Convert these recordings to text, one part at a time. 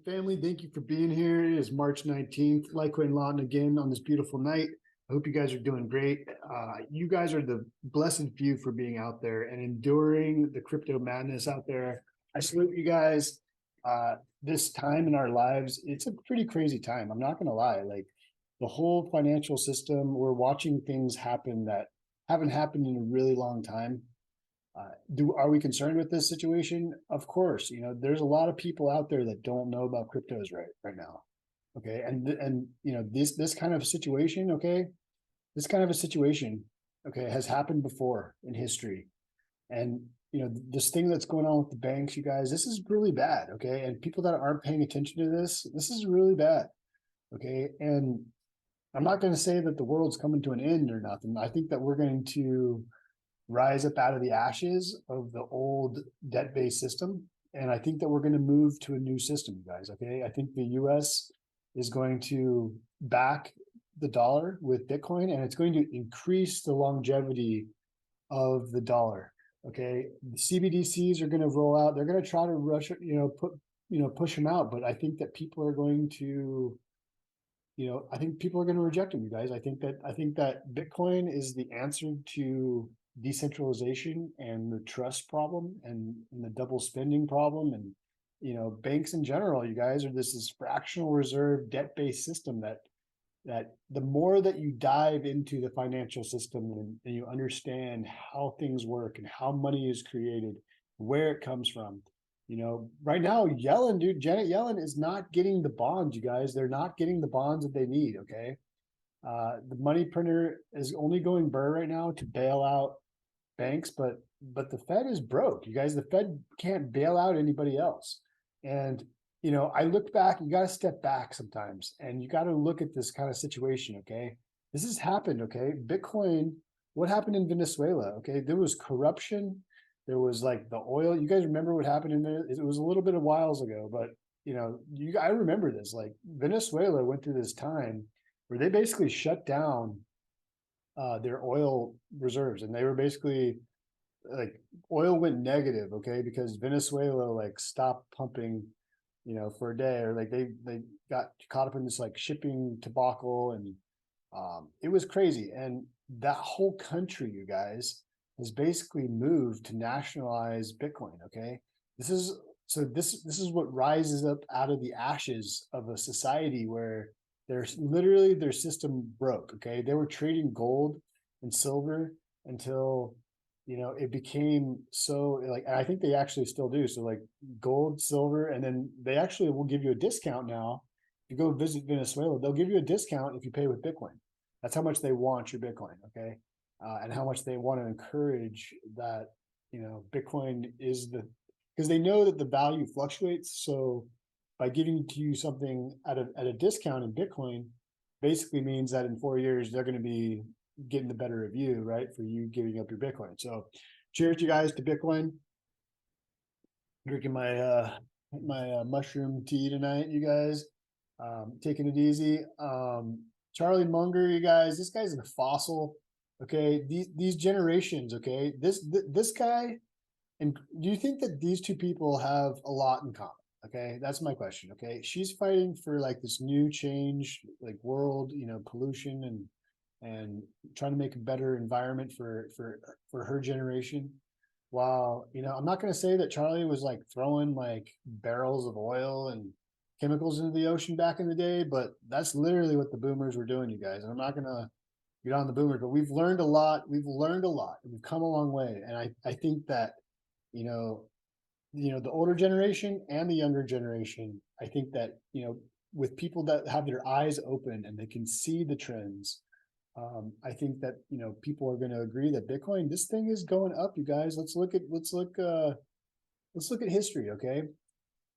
Family, thank you for being here. It is March 19th, Litecoin Lawton again on this beautiful night. I hope you guys are doing great. You guys are the blessed few for being out there and enduring the crypto madness out there. I salute you guys. This time in our lives, it's a pretty crazy time. I'm not going to lie. Like the whole financial system, we're watching things happen that haven't happened in a really long time. Are we concerned with this situation? Of course, there's a lot of people out there that don't know about cryptos right now. Okay, and this kind of situation, okay, this kind of a situation, okay, has happened before in history, and this thing that's going on with the banks, you guys, this is really bad. Okay, and people that aren't paying attention to this is really bad. Okay, and I'm not going to say that the world's coming to an end or nothing. I think that we're going to rise up out of the ashes of the old debt-based system. And I think that we're going to move to a new system, guys. Okay. I think the US is going to back the dollar with Bitcoin, and it's going to increase the longevity of the dollar. Okay. The CBDCs are going to roll out. They're going to try to rush, push them out. But I think that people are going to, I think people are going to reject them, you guys. I think that Bitcoin is the answer to decentralization and the trust problem and the double spending problem. And banks in general, you guys, are this fractional reserve debt-based system that the more that you dive into the financial system and you understand how things work and how money is created, where it comes from. Right now, Yellen, dude, Janet Yellen is not getting the bonds, you guys. They're not getting the bonds that they need. Okay. The money printer is only going burr right now to bail out banks, but the Fed is broke. You guys, the Fed can't bail out anybody else. And I look back, you got to step back sometimes and you got to look at this kind of situation. Okay. This has happened. Okay. Bitcoin, what happened in Venezuela? Okay. There was corruption. There was like the oil. You guys remember what happened in there? It was a little bit of whiles ago, but I remember this. Like Venezuela went through this time where they basically shut down their oil reserves, and they were basically like oil went negative, okay, because Venezuela like stopped pumping, for a day, or like they got caught up in this like shipping debacle, and it was crazy. And that whole country, you guys, has basically moved to nationalize Bitcoin. Okay, this is this is what rises up out of the ashes of a society where there's literally their system broke. Okay, they were trading gold and silver until it became so like, and I think they actually still do. So like gold, silver, and then they actually will give you a discount now. If you go visit Venezuela, they'll give you a discount if you pay with Bitcoin. That's how much they want your Bitcoin. Okay. And how much they want to encourage that, Bitcoin is because they know that the value fluctuates. So by giving to you something at a discount in Bitcoin, basically means that in 4 years, they're going to be getting the better of you, right? For you giving up your Bitcoin. So cheers you guys to Bitcoin. Drinking my mushroom tea tonight, you guys. Taking it easy. Charlie Munger, you guys, this guy's a fossil. Okay, these generations, okay. This guy, and do you think that these two people have a lot in common? Okay, that's my question. Okay, she's fighting for like this new change, like world, pollution and trying to make a better environment for her generation. While I'm not going to say that Charlie was like throwing like barrels of oil and chemicals into the ocean back in the day, but that's literally what the boomers were doing, you guys. And I'm not going to get on the boomers, but we've learned a lot. We've learned a lot. We've come a long way, and I think that you know the older generation and the younger generation. I think that with people that have their eyes open and they can see the trends, I think that people are going to agree that Bitcoin, this thing is going up, you guys. Let's look at history, okay?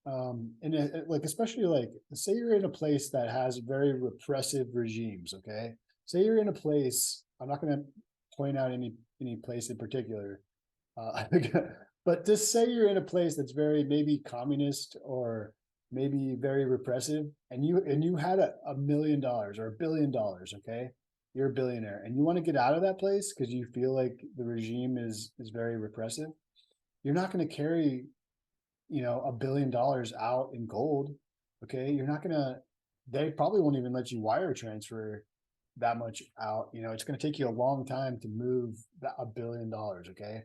And like especially like say you're in a place that has very repressive regimes, okay? Say you're in a place. I'm not going to point out any place in particular, uh, but just say you're in a place that's very maybe communist or maybe very repressive, and you had $1 million or $1 billion, okay? You're a billionaire, and you want to get out of that place because you feel like the regime is very repressive. You're not going to carry $1 billion out in gold. Okay, you're not gonna. They probably won't even let you wire transfer that much out. It's going to take you a long time to move $1 billion. Okay,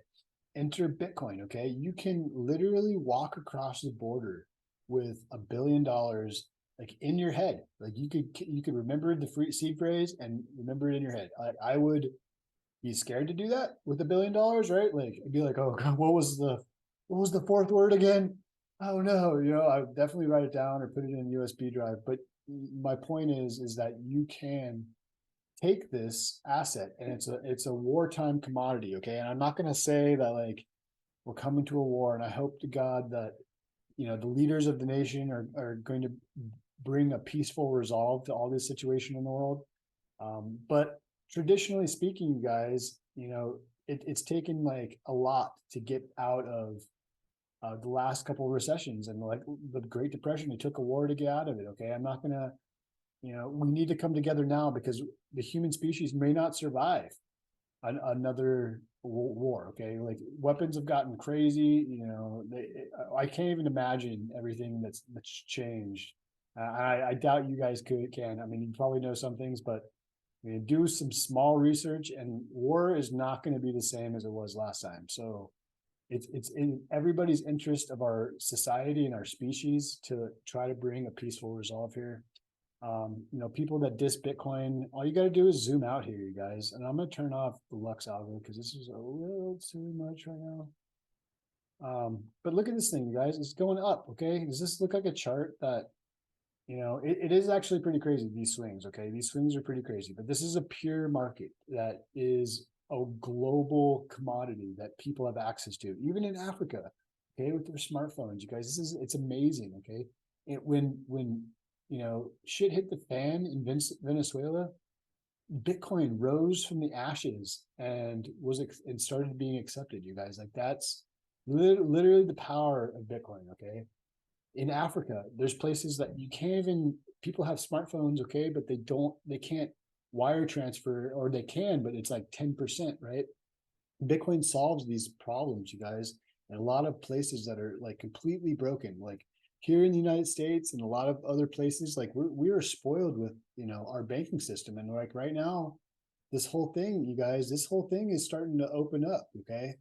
enter Bitcoin. Okay, you can literally walk across the border with $1 billion, like in your head. Like you could remember the free seed phrase and remember it in your head. I would be scared to do that with $1 billion, right? Like I'd be like, oh God, what was the fourth word again? Oh no, I would definitely write it down or put it in a USB drive. But my point is that you can take this asset, and it's a wartime commodity. Okay, and I'm not going to say that like we're coming to a war, and I hope to God that the leaders of the nation are going to bring a peaceful resolve to all this situation in the world. But traditionally speaking, you guys, it's taken like a lot to get out of the last couple of recessions, and like the Great Depression. It took a war to get out of it. Okay, I'm not gonna, we need to come together now because the human species may not survive another war. Okay, like weapons have gotten crazy. I can't even imagine everything that's changed. I doubt you guys can. I mean, you probably know some things, but do some small research, and war is not going to be the same as it was last time. So it's in everybody's interest of our society and our species to try to bring a peaceful resolve here. People that diss Bitcoin, all you got to do is zoom out here, you guys. And I'm going to turn off the Lux algo because this is a little too much right now. But look at this thing, you guys. It's going up. Okay. Does this look like a chart that, it is actually pretty crazy, these swings. Okay. These swings are pretty crazy, but this is a pure market that is a global commodity that people have access to, even in Africa. Okay. With their smartphones, you guys, it's amazing. Okay. When shit hit the fan in Venezuela, Bitcoin rose from the ashes and and started being accepted. You guys, like that's literally the power of Bitcoin. Okay, in Africa, there's places that you can't even. People have smartphones, okay, but they can't wire transfer, or they can, but it's like 10%, right? Bitcoin solves these problems, you guys, in a lot of places that are like completely broken. Like here in the United States and a lot of other places, like we are spoiled with our banking system, and like right now, this whole thing, you guys, this whole thing is starting to open up. Okay,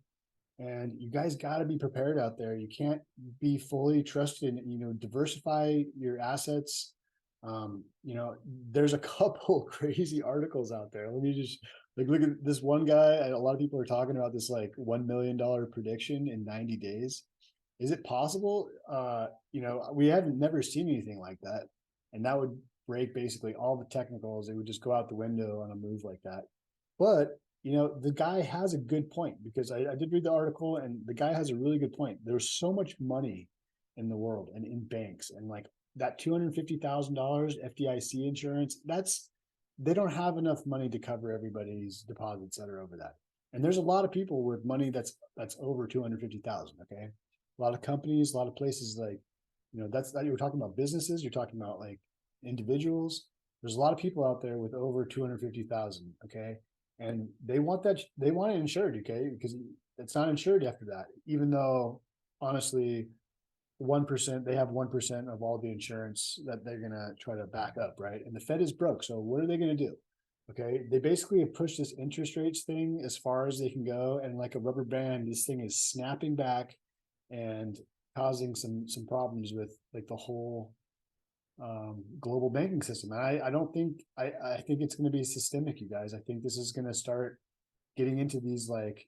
and you guys got to be prepared out there. You can't be fully trusted. Diversify your assets. There's a couple crazy articles out there. Let me just like look at this one guy. A lot of people are talking about this like $1 million prediction in 90 days. Is it possible? We haven't never seen anything like that, and that would break basically all the technicals. It would just go out the window on a move like that. But the guy has a good point, because I did read the article, and the guy has a really good point. There's so much money in the world and in banks, and like that $250,000 FDIC insurance, they don't have enough money to cover everybody's deposits that are over that. And there's a lot of people with money that's over 250,000. Okay, a lot of companies, a lot of places, like that's that you're talking about businesses. You're talking about like individuals. There's a lot of people out there with over 250,000. Okay, and they want it insured. Okay, because it's not insured after that, even though honestly 1%, they have 1% of all the insurance that they're going to try to back up, right? And the Fed is broke, so what are they going to do? Okay, they basically have pushed this interest rates thing as far as they can go, and like a rubber band, this thing is snapping back and causing some problems with like the whole global banking system. And I don't think I think it's going to be systemic, you guys. I think this is going to start getting into these like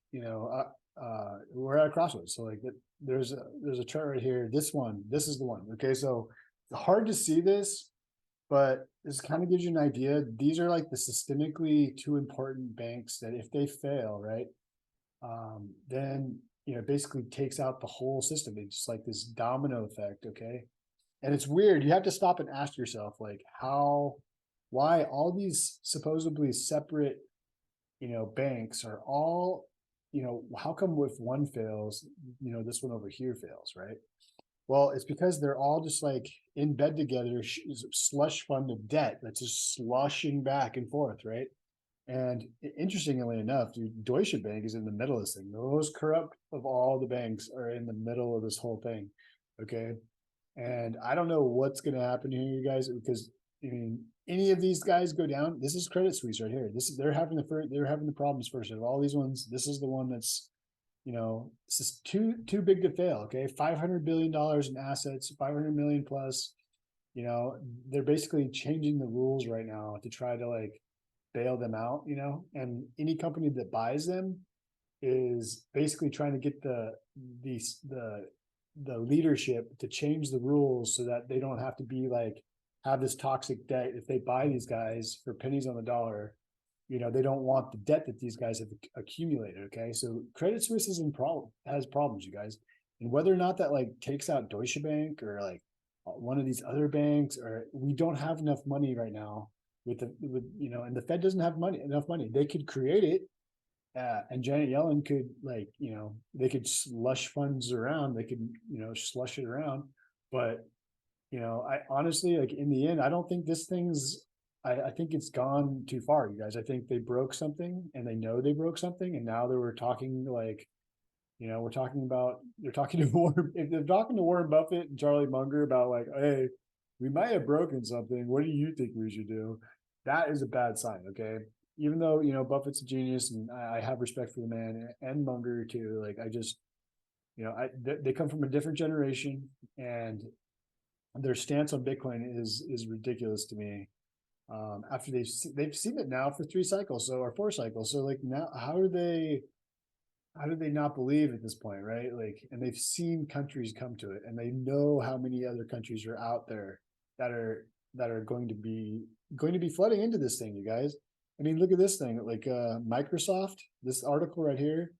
we're at a crossroads. So like there's a chart right here. This is the one. Okay, so it's hard to see this, but this kind of gives you an idea. These are like the systemically too important banks that if they fail, right, then basically takes out the whole system. It's just like this domino effect. Okay, and it's weird. You have to stop and ask yourself like why all these supposedly separate banks are all, how come if one fails, this one over here fails, right? Well, it's because they're all just like in bed together, slush fund of debt that's just sloshing back and forth, right? And interestingly enough, dude, Deutsche Bank is in the middle of this thing. The most corrupt of all the banks are in the middle of this whole thing. Okay. And I don't know what's going to happen here, you guys, because I mean, any of these guys go down. This is Credit Suisse right here. This is they're having the problems first of all these ones. This is the one that's, this is too big to fail. Okay, $500 billion in assets, 500 million plus. They're basically changing the rules right now to try to like bail them out. And any company that buys them is basically trying to get the leadership to change the rules so that they don't have to be like have this toxic debt if they buy these guys for pennies on the dollar. They don't want the debt that these guys have accumulated. Okay, so Credit Suisse has problems, you guys, and whether or not that like takes out Deutsche Bank or like one of these other banks, or we don't have enough money right now and the Fed doesn't have enough money. They could create it, and Janet Yellen could they could slush funds around. They could, slush it around. But, I honestly, like in the end, I don't think this thing's, I think it's gone too far, you guys. I think they broke something and they know they broke something. And now they were talking like, they're talking to if they're talking to Warren Buffett and Charlie Munger about like, hey, we might have broken something. What do you think we should do? That is a bad sign. Okay, even though Buffett's a genius and I have respect for the man and Munger too. Like I just they come from a different generation, and their stance on Bitcoin is ridiculous to me. After they've seen it now for 3 cycles, or 4 cycles, so like now how do they not believe at this point, right? Like, and they've seen countries come to it, and they know how many other countries are out there that are going to be flooding into this thing, you guys. I mean, look at this thing, like Microsoft, this article right here.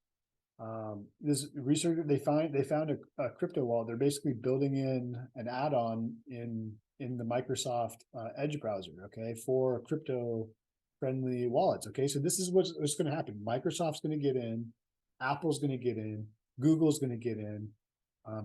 This researcher, they found a crypto wallet. They're basically building in an add-on in the Microsoft Edge browser, okay, for crypto friendly wallets. Okay, so this is what's going to happen. Microsoft's going to get in, Apple's going to get in, Google's going to get in.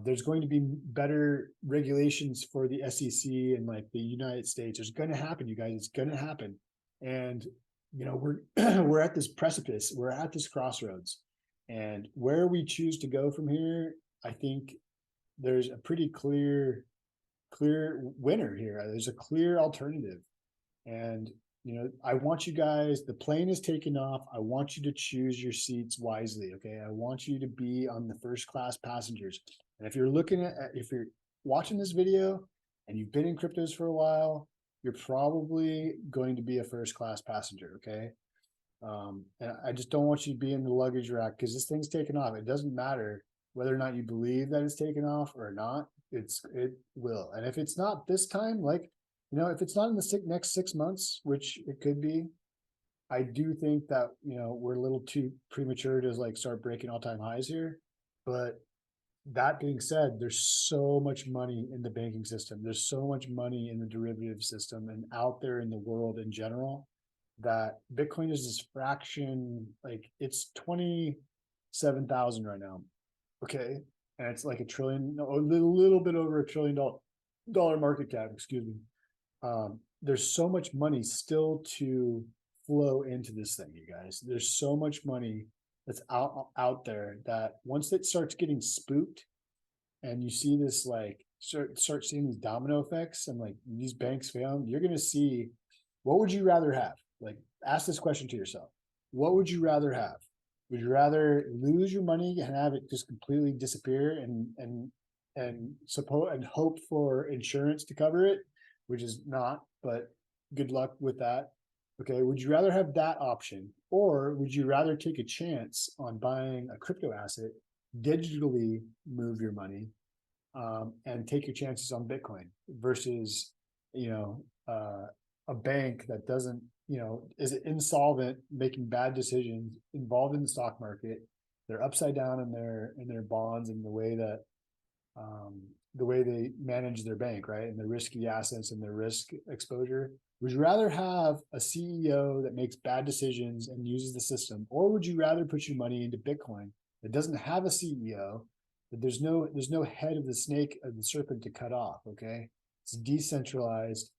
There's going to be better regulations for the SEC and like the United States. It's going to happen, you guys. It's going to happen. And we're we're at this precipice. We're at this crossroads. And where we choose to go from here, I think there's a pretty clear winner here. There's a clear alternative. And I want you guys, the plane is taking off. I want you to choose your seats wisely. Okay. I want you to be on the first class passengers. And if you're watching this video and you've been in cryptos for a while, you're probably going to be a first class passenger. Okay. And I just don't want you to be in the luggage rack, because this thing's taken off. It doesn't matter whether or not you believe that it's taken off or not. It will. And if it's not this time, like, if it's not in the next 6 months, which it could be, I do think that, we're a little too premature to like start breaking all-time highs here. But that being said, there's so much money in the banking system. There's so much money in the derivative system and out there in the world in general, that Bitcoin is this fraction, like it's 27,000 right now. Okay. And it's like a little bit over $1 trillion market cap, excuse me. There's so much money still to flow into this thing, you guys. There's so much money that's out there that once it starts getting spooked and you see this, like start seeing these domino effects and like these banks fail, you're going to see, what would you rather have? Like, ask this question to yourself. What would you rather have? Would you rather lose your money and have it just completely disappear and hope for insurance to cover it, which is not, but good luck with that. Okay. Would you rather have that option, or would you rather take a chance on buying a crypto asset, digitally move your money, and take your chances on Bitcoin versus, a bank that doesn't, is insolvent, making bad decisions, involved in the stock market. They're upside down in their bonds and the way they manage their bank, right? And the risky assets and their risk exposure. Would you rather have a CEO that makes bad decisions and uses the system, or would you rather put your money into Bitcoin that doesn't have a CEO, that there's no head of the snake of the serpent to cut off? Okay, it's decentralized.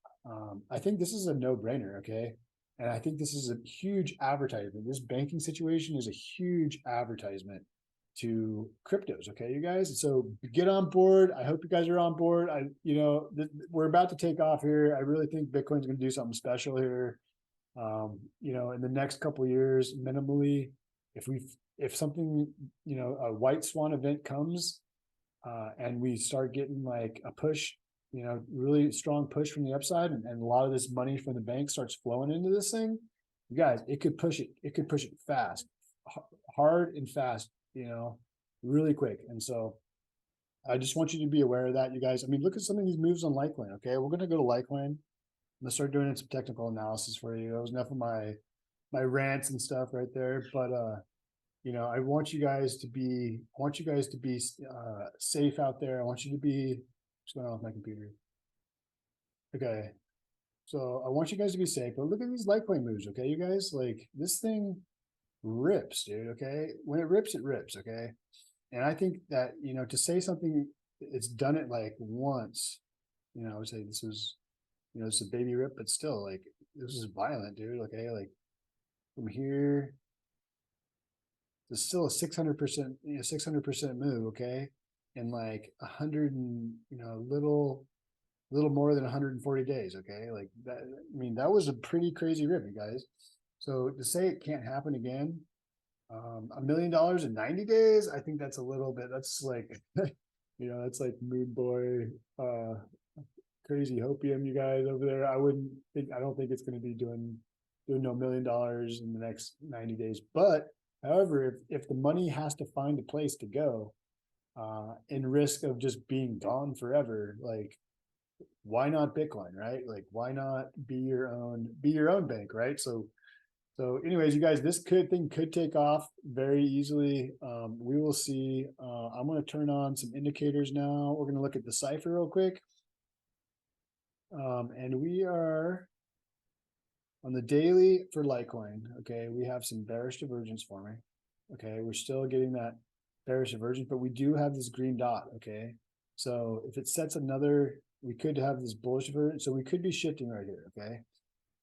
I think this is a no-brainer. Okay, and I think this is a huge advertisement. This banking situation is a huge advertisement to cryptos. Okay, you guys. So get on board. I hope you guys are on board. We're about to take off here. I really think Bitcoin's going to do something special here. In the next couple of years, minimally, if something, a white swan event comes, and we start getting like a push, really strong push from the upside, and a lot of this money from the bank starts flowing into this thing, you guys, it could push it fast, hard and fast, really quick. And so I just want you to be aware of that, you guys. I mean, look at some of these moves on Litecoin. Okay, we're going to go to Litecoin. I'm gonna start doing some technical analysis for you. That was enough of my rants and stuff right there. But I want you guys to be safe out there. I want you to be, what's going on with my computer? Okay. So I want you guys to be safe, but look at these Litecoin moves. Okay, you guys, like this thing rips, dude. Okay. When it rips, it rips. Okay. And I think that, to say something, it's done it like once, I would say this was, it's a baby rip, but still like, this is violent, dude. Okay. Like from here, it's still a 600%, 600% move. Okay. And like 100 and, little more than 140 days. Okay. Like that, I mean, that was a pretty crazy rip, you guys. So to say it can't happen again, $1 million in 90 days, I think that's a little bit, that's like, that's like mood boy, crazy hopium, you guys over there. I don't think it's going to be doing no $1 million in the next 90 days. But however, if the money has to find a place to go, in risk of just being gone forever, like why not Bitcoin, right? Like why not be your own bank, right? So anyways, you guys, this thing could take off very easily. We will see. I'm going to turn on some indicators now. We're going to look at the cipher real quick. And we are on the daily for Litecoin. Okay, we have some bearish divergence forming. Okay, we're still getting that bearish divergence, but we do have this green dot. Okay, so if it sets another, we could have this bullish divergence. So we could be shifting right here. Okay,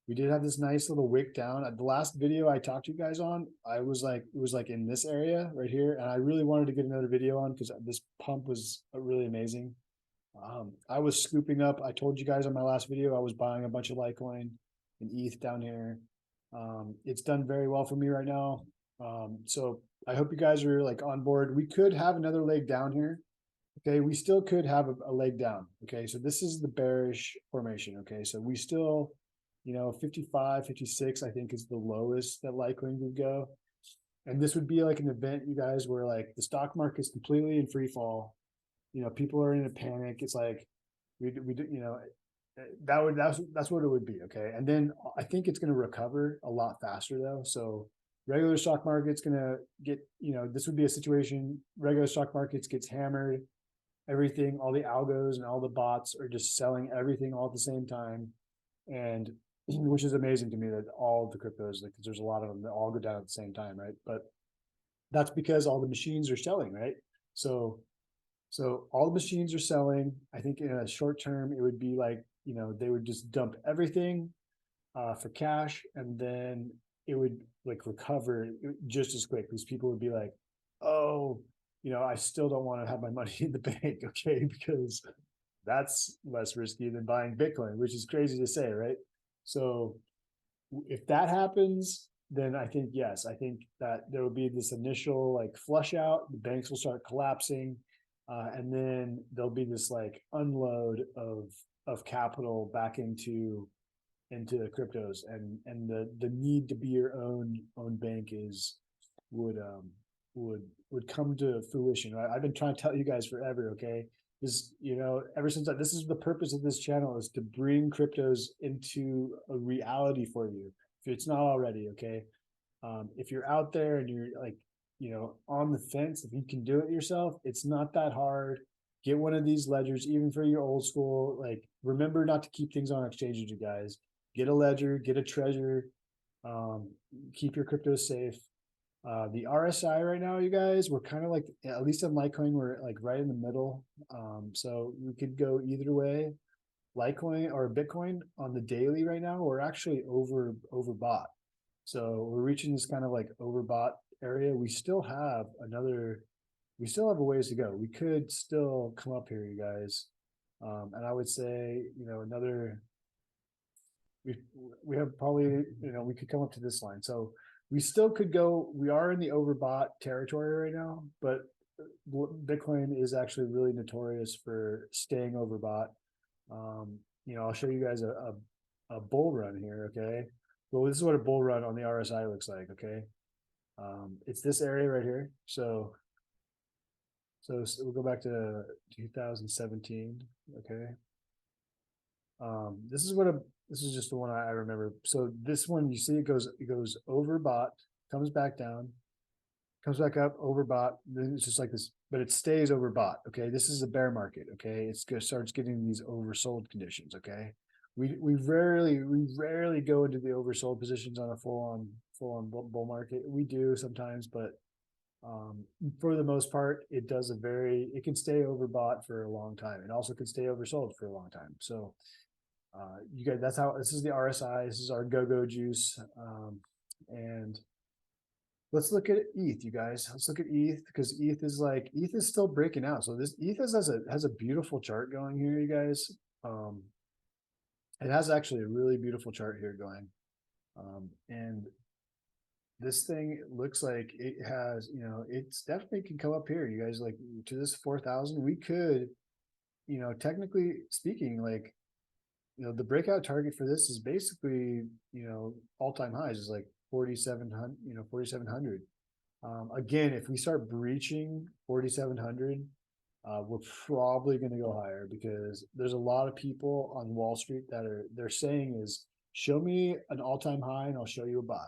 we did have this nice little wick down. At the last video I talked to you guys on, it was like in this area right here, and I really wanted to get another video on because this pump was really amazing. I was scooping up. I told you guys on my last video I was buying a bunch of Litecoin and ETH down here. It's done very well for me right now. So I hope you guys are like on board. We could have another leg down here. Okay, we still could have a leg down. Okay, so this is the bearish formation. Okay, so we still, 55, 56, I think is the lowest that Litecoin would go. And this would be like an event, you guys, where like the stock market is completely in free fall. People are in a panic. It's like that's what it would be. Okay, and then I think it's going to recover a lot faster though. So regular stock market's going to get, this would be a situation. Regular stock markets gets hammered. Everything, all the algos and all the bots are just selling everything all at the same time, and which is amazing to me that all of the cryptos, because there's a lot of them that all go down at the same time, right? But that's because all the machines are selling, right? So all the machines are selling. I think in a short term, it would be like, they would just dump everything for cash, and then it would like recover just as quick because people would be like, oh, I still don't want to have my money in the bank, okay, because that's less risky than buying Bitcoin, which is crazy to say, right? So if that happens, then I think, yes, I think that there will be this initial like flush out, the banks will start collapsing, and then there'll be this like unload of capital back into cryptos, and the need to be your own bank would come to fruition. Right? I've been trying to tell you guys forever. Okay, this ever since this is the purpose of this channel, is to bring cryptos into a reality for you if it's not already. Okay, if you're out there and you're like on the fence, if you can do it yourself, it's not that hard. Get one of these ledgers, even for your old school. Like, remember not to keep things on exchanges, you guys. Get a ledger, get a Trezor, keep your crypto safe. The RSI right now, you guys, we're kind of like, at least in Litecoin, we're like right in the middle. So we could go either way. Litecoin or Bitcoin on the daily right now, we're actually overbought. So we're reaching this kind of like overbought area. We still have another we still have a ways to go. We could still come up here, you guys. And I would say, another, we, we have probably, we could come up to this line. So we still could go, we are in the overbought territory right now, but Bitcoin is actually really notorious for staying overbought. I'll show you guys a bull run here. Okay. Well, this is what a bull run on the RSI looks like. Okay. It's this area right here. So we'll go back to 2017. Okay. This is just the one I remember. So this one, you see, it goes overbought, comes back down, comes back up, overbought. Then it's just like this, but it stays overbought. Okay. This is a bear market. Okay. Starts getting these oversold conditions. Okay. We rarely go into the oversold positions on a full on bull market. We do sometimes, but for the most part, it can stay overbought for a long time. It also can stay oversold for a long time. So you guys, this is the RSI. This is our go-go juice. And let's look at ETH, you guys. Let's look at ETH, because ETH is still breaking out. So this ETH has a beautiful chart going here, you guys. It has actually a really beautiful chart here going. And this thing looks like it has, it's definitely can come up here, you guys, like to this 4,000. We could, technically speaking, like, the breakout target for this is basically, all-time highs is like 4,700, 4,700. Again, if we start breaching 4,700, we're probably going to go higher, because there's a lot of people on Wall Street they're saying is, show me an all-time high and I'll show you a buy.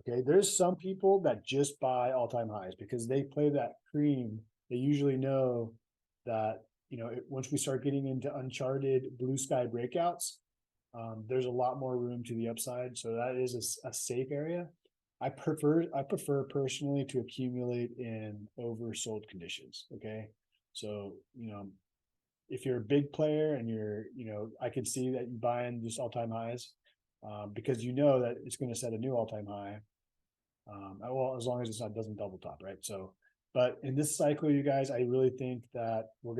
Okay. There's some people that just buy all-time highs because they play that cream. They usually know that, once we start getting into uncharted blue sky breakouts, there's a lot more room to the upside. So that is a safe area. I prefer personally to accumulate in oversold conditions. Okay. So, if you're a big player and I can see that you buy in just all-time highs, because that it's going to set a new all-time high. Well, as long as doesn't double top, right? So, but in this cycle, you guys, I really think that we're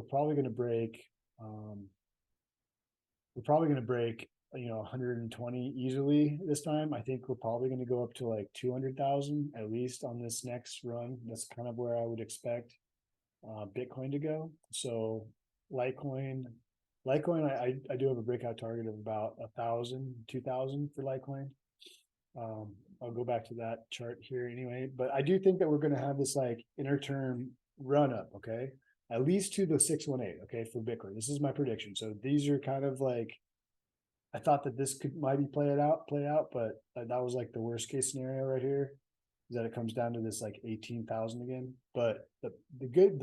probably going to break 120 easily this time. I think we're probably going to go up to like 200,000 at least on this next run. That's kind of where I would expect Bitcoin to go. So Litecoin, I do have a breakout target of about 1,000, 2,000 for Litecoin. I'll go back to that chart here anyway, but I do think that we're going to have this like interterm run up. Okay. At least to the 618. Okay. For Bitcoin, this is my prediction. So these are kind of like, I thought that this might play out, but that was like the worst case scenario right here, is that it comes down to this like 18,000 again. But the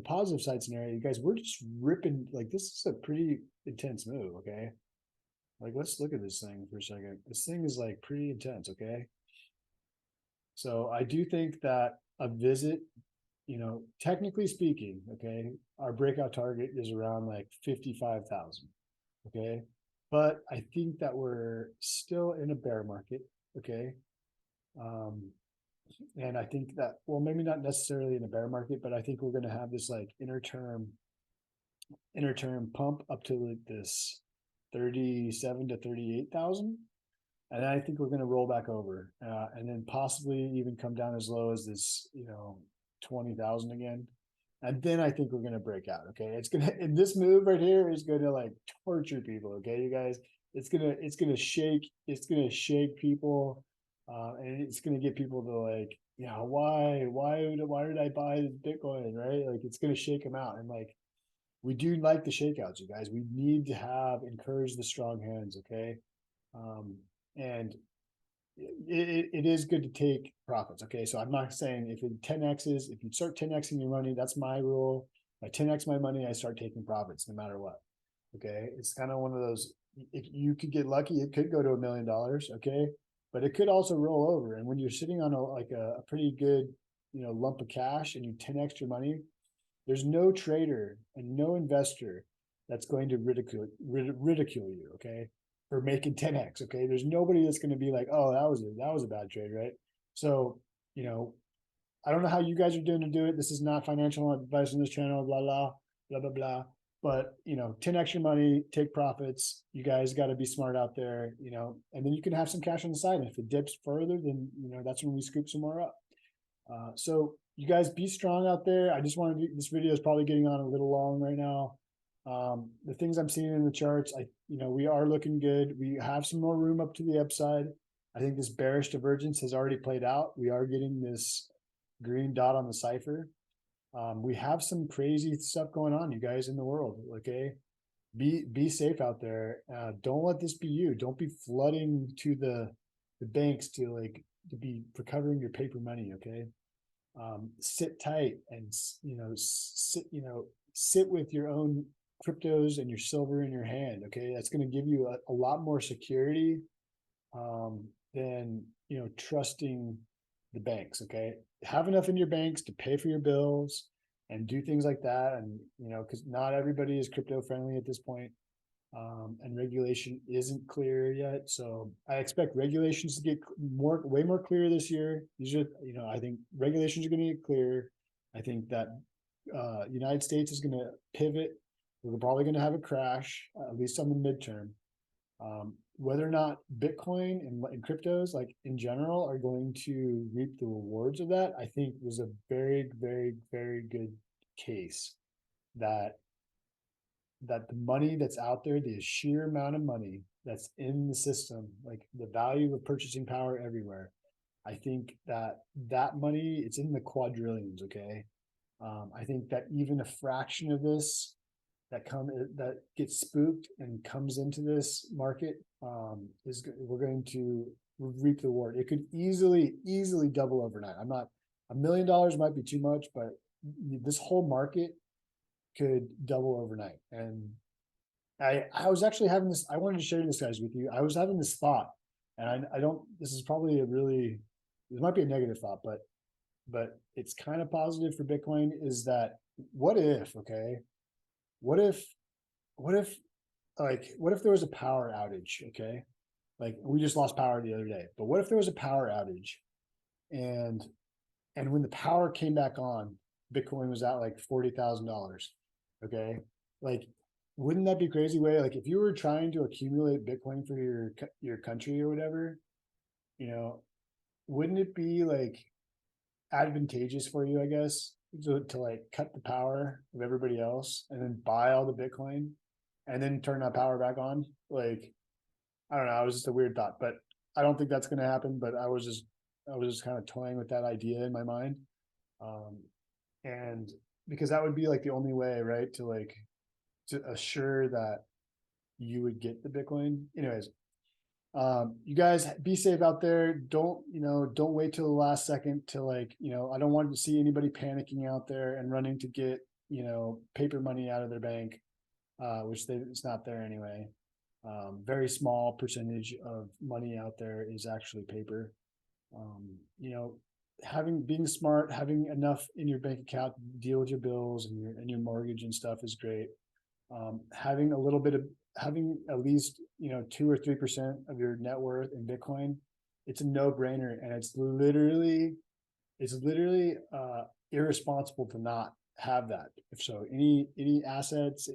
positive side scenario, you guys, we're just ripping, like, this is a pretty intense move. Okay. Like, let's look at this thing for a second. This thing is like pretty intense. Okay. So I do think that a visit, technically speaking, okay, our breakout target is around like 55,000. Okay. But I think that we're still in a bear market. Okay. And I think that, well, maybe not necessarily in a bear market, but I think we're going to have this like interterm pump up to like this 37 to 38,000. And I think we're going to roll back over, and then possibly even come down as low as this, 20,000 again. And then I think we're going to break out. Okay. And this move right here is going to like torture people. Okay. You guys, it's going to shake people. And it's going to get people to like, why did I buy this Bitcoin? Right. Like, it's going to shake them out. And like, we do like the shakeouts, you guys. We need to encourage the strong hands. Okay. And it is good to take profits. Okay. So I'm not saying if it 10x's, if you start 10xing your money, that's my rule. I 10x my money, I start taking profits no matter what. Okay. It's kind of one of those, if you could get lucky, it could go to $1 million. Okay. But it could also roll over. And when you're sitting on a pretty good, lump of cash and you 10x your money, there's no trader and no investor that's going to ridicule you. Okay. For making 10x. Okay. There's nobody that's going to be like, oh, that was a bad trade. Right. So, I don't know how you guys are doing to do it. This is not financial advice on this channel, blah, blah, blah, blah, blah. But, 10x your money, take profits. You guys got to be smart out there, and then you can have some cash on the side. And if it dips further, then, that's when we scoop some more up. So you guys be strong out there. I just wanted to, this video is probably getting on a little long right now. The things I'm seeing in the charts, we are looking good. We have some more room up to the upside. I think this bearish divergence has already played out. We are getting this green dot on the cipher. We have some crazy stuff going on, you guys, in the world. Okay, be safe out there. Don't let this be you. Don't be flooding to the banks to be recovering your paper money. Okay, sit tight and sit with your own cryptos and your silver in your hand. Okay, that's going to give you a lot more security than trusting the banks. Okay, have enough in your banks to pay for your bills and do things like that. And because not everybody is crypto friendly at this point, and regulation isn't clear yet. So I expect regulations to get way more clear this year. These are, I think regulations are going to get clear. I think that United States is going to pivot. We're probably going to have a crash, at least on the midterm. Whether or not Bitcoin and cryptos, in general, are going to reap the rewards of that, I think was a very, very, very good case that the money that's out there, the sheer amount of money that's in the system, the value of purchasing power everywhere, I think that money, it's in the quadrillions. Okay, I think that even a fraction of this that gets spooked and comes into this market we're going to reap the reward. It could easily double overnight. $1 million might be too much, but this whole market could double overnight. And I was actually having this, I wanted to share this guys with you. I was having this thought, and I don't, this is probably this might be a negative thought, but it's kind of positive for Bitcoin, is that what if there was a power outage? Okay, we just lost power the other day, but what if there was a power outage and when the power came back on, Bitcoin was at $40,000. Okay, wouldn't that be crazy way? If you were trying to accumulate Bitcoin for your country or whatever, wouldn't it be advantageous for you, I guess, to cut the power of everybody else and then buy all the Bitcoin and then turn that power back on? I don't know. It was just a weird thought, but I don't think that's going to happen. But I was just kind of toying with that idea in my mind. And because that would be the only way, right, to assure that you would get the Bitcoin. Anyways, you guys be safe out there. Don't wait till the last second to I don't want to see anybody panicking out there and running to get, paper money out of their bank, which it's not there anyway. Very small percentage of money out there is actually paper. Being smart, having enough in your bank account to deal with your bills and your mortgage and stuff is great. Having at least 2 or 3% of your net worth in Bitcoin, it's a no-brainer, and it's literally irresponsible to not have that. If so, any assets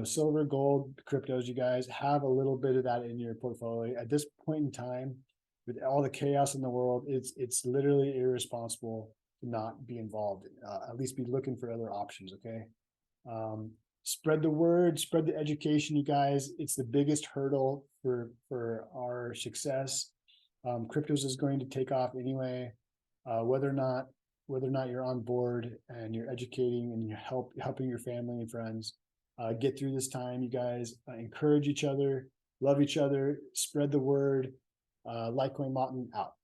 silver, gold, cryptos, you guys have a little bit of that in your portfolio at this point in time. With all the chaos in the world, it's literally irresponsible to not be involved. At least be looking for other options. Okay. Spread the word, spread the education, you guys. It's the biggest hurdle for our success. Cryptos is going to take off anyway. Whether or not you're on board and you're educating and you're helping your family and friends get through this time, you guys. Encourage each other, love each other, spread the word. Litecoin Lawton out.